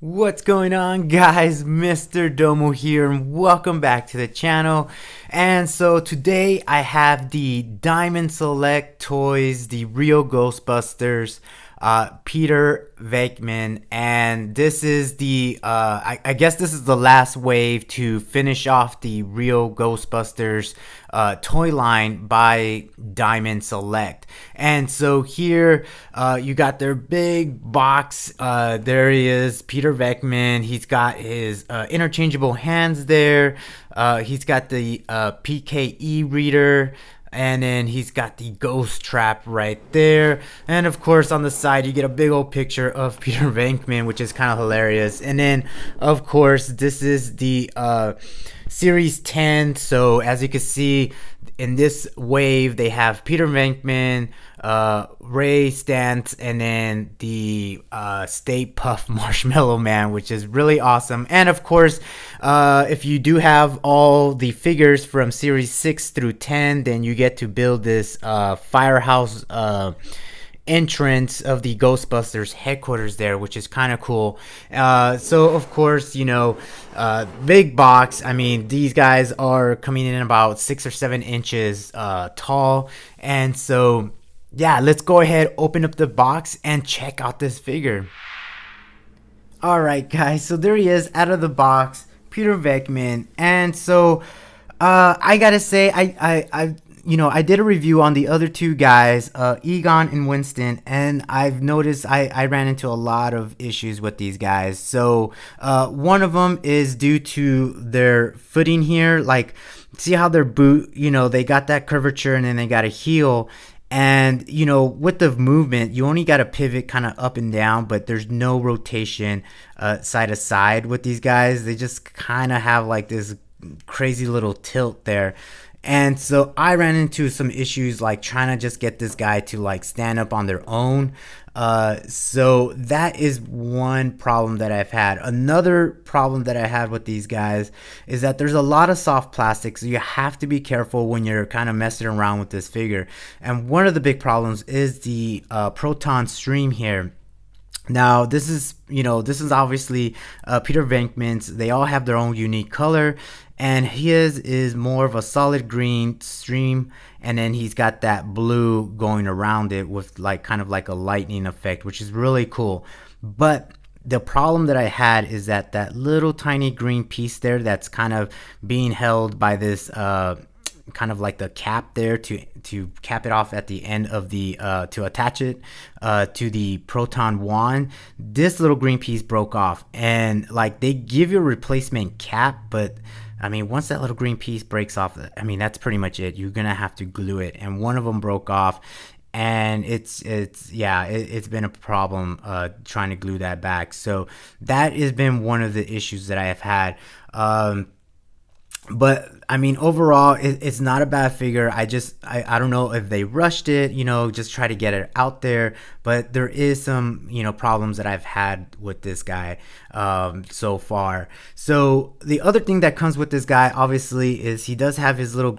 What's going on, guys? Mr. Domo here, and welcome back to the channel. And so today I have the Diamond Select Toys, the Real Ghostbusters, Peter Venkman, and this is the I guess this is the last wave to finish off the Real Ghostbusters toy line by Diamond Select. And so here you got their big box. There he is, Peter Venkman. He's got his interchangeable hands there. He's got the PKE reader. And then he's got the ghost trap right there. And of course, on the side, you get a big old picture of Peter Venkman, which is kind of hilarious. And then, of course, this is the Series 10. So as you can see, in this wave, they have Peter Venkman, Ray Stantz, and then the Stay Puft Marshmallow Man, which is really awesome. And of course, if you do have all the figures from Series 6 through 10, then you get to build this Firehouse entrance of the Ghostbusters headquarters there, which is kind of cool. So of course, you know, big box. I mean, these guys are coming in about 6 or 7 inches tall. And so yeah, let's go ahead, open up the box and check out this figure. All right, guys, so there he is out of the box, Peter Venkman. And so I gotta say, I did a review on the other two guys, Egon and Winston, and I've noticed I ran into a lot of issues with these guys. So one of them is due to their footing here. Like, see how their boot, you know, they got that curvature and then they got a heel. And, you know, with the movement, you only got to pivot kind of up and down, but there's no rotation side to side with these guys. They just kind of have like this crazy little tilt there. And so I ran into some issues like trying to just get this guy to like stand up on their own. So that is one problem that I've had. Another problem that I had with these guys is that there's a lot of soft plastic, so you have to be careful when you're kind of messing around with this figure. And one of the big problems is the Proton stream here. Now, this is obviously Peter Venkman's. They all have their own unique color, and his is more of a solid green stream, and then he's got that blue going around it with like kind of like a lightning effect, which is really cool. But the problem that I had is that that little tiny green piece there that's kind of being held by this kind of like the cap there to cap it off at the end of the to attach it to the Proton wand. This little green piece broke off, and like they give you a replacement cap, but I mean, once that little green piece breaks off, I mean, that's pretty much it. You're gonna have to glue it, and one of them broke off, and it's been a problem trying to glue that back. So that has been one of the issues that I have had. But I mean, overall, it's not a bad figure. I don't know if they rushed it, you know, just try to get it out there. But there is some, you know, problems that I've had with this guy so far. So the other thing that comes with this guy, obviously, is he does have his little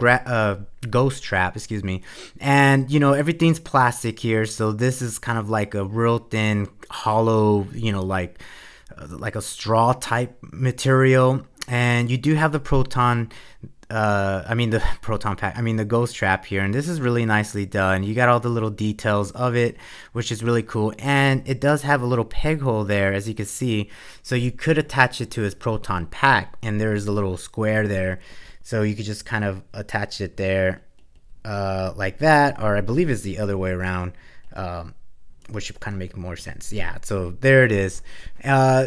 ghost trap, excuse me. And, you know, everything's plastic here. So this is kind of like a real thin, hollow, you know, like a straw type material. And you do have the Proton, the Proton pack, the ghost trap here. And this is really nicely done. You got all the little details of it, which is really cool. And it does have a little peg hole there, as you can see. So you could attach it to his Proton pack. And there's a little square there. So you could just kind of attach it there like that. Or I believe it's the other way around. Which would kind of make more sense. Yeah, so there it is.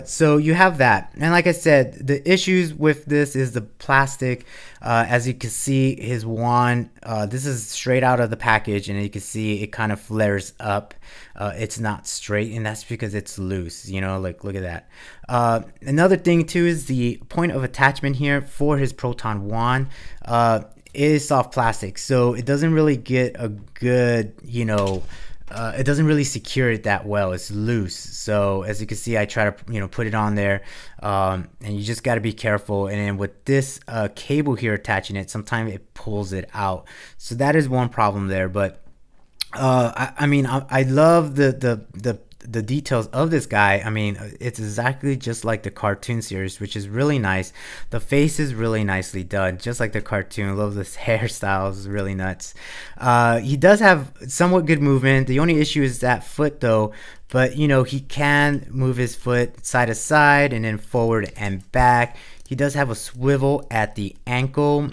So you have that. And like I said, the issues with this is the plastic. As you can see, his wand, this is straight out of the package, and you can see it kind of flares up. It's not straight, and that's because it's loose, you know, like look at that. Another thing too is the point of attachment here for his Proton wand is soft plastic. So it doesn't really get a good, you know, it doesn't really secure it that well. It's loose. So as you can see, I try to, you know, put it on there, and you just got to be careful. And then with this cable here attaching it, sometimes it pulls it out. So that is one problem there. But I mean, I love the details of this guy. I mean, it's exactly just like the cartoon series, which is really nice. The face is really nicely done, just like the cartoon. I love this hairstyle; is really nuts. He does have somewhat good movement. The only issue is that foot, though. But he can move his foot side to side and then forward and back. He does have a swivel at the ankle.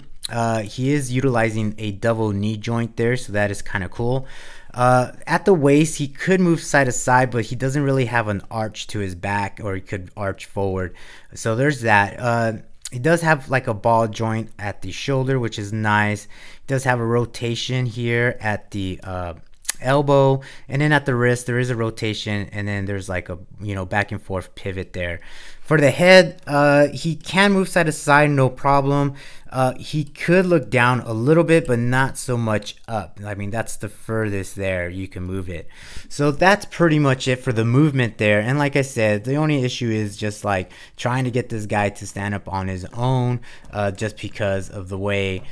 He is utilizing a double knee joint there, so that is kind of cool. At the waist, he could move side to side, but he doesn't really have an arch to his back, or he could arch forward. So there's that. He does have like a ball joint at the shoulder, which is nice. He does have a rotation here at the elbow, and then at the wrist there is a rotation, and then there's like a back and forth pivot there. For the head, he can move side to side, no problem. He could look down a little bit, but not so much up. I mean, that's the furthest there you can move it. So that's pretty much it for the movement there. And like I said, the only issue is just like trying to get this guy to stand up on his own, just because of the way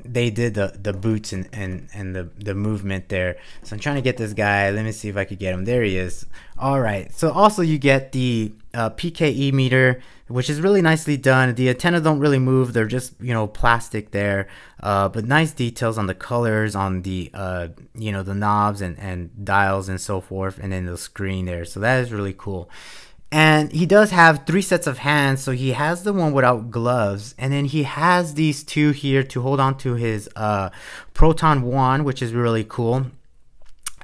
they did the boots and the movement there. So I'm trying to get this guy. Let me see if I could get him. There he is. All right. So also you get the PKE meter, which is really nicely done. The antennas don't really move. They're just plastic there, but nice details on the colors, on the the knobs and dials and so forth, and then the screen there. So that is really cool. And he does have 3 sets of hands. So he has the one without gloves, and then he has these 2 here to hold on to his Proton wand, which is really cool.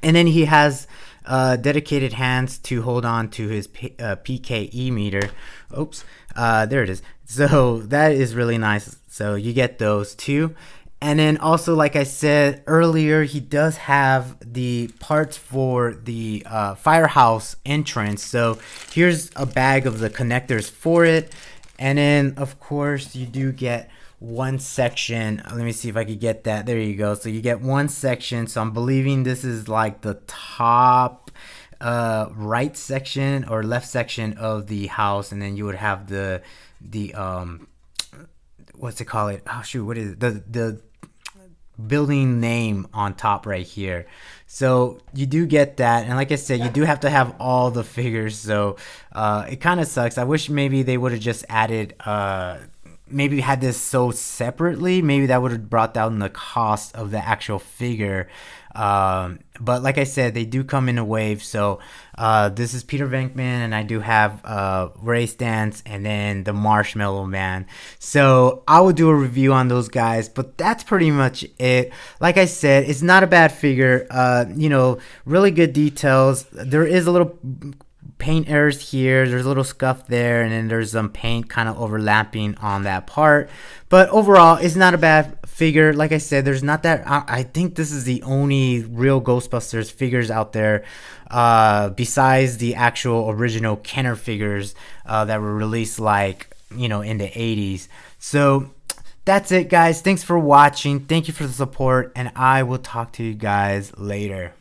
And then he has dedicated hands to hold on to his PKE meter. Oops, there it is. So that is really nice. So you get those 2. And then also, like I said earlier, he does have the parts for the Firehouse Entrance. So here's a bag of the connectors for it. And then, of course, you do get one section. Let me see if I could get that. There you go. So you get one section. So I'm believing this is like the top right section or left section of the house. And then you would have the what's it called? Oh, shoot. What is it? The building name on top right here. So you do get that, and like I said, you do have to have all the figures. So it kind of sucks. I wish maybe they would have just added maybe had this so separately. Maybe that would have brought down the cost of the actual figure. But like I said, they do come in a wave. So this is Peter Venkman, and I do have Ray Stantz and then the Marshmallow Man. So I will do a review on those guys, but that's pretty much it. Like I said, it's not a bad figure. Really good details. There is a little paint errors here, there's a little scuff there, and then there's some paint kind of overlapping on that part, but overall it's not a bad figure. Like I said, there's not that I think this is the only Real Ghostbusters figures out there besides the actual original Kenner figures that were released like in the 80s. So that's it, guys. Thanks for watching. Thank you for the support, and I will talk to you guys later.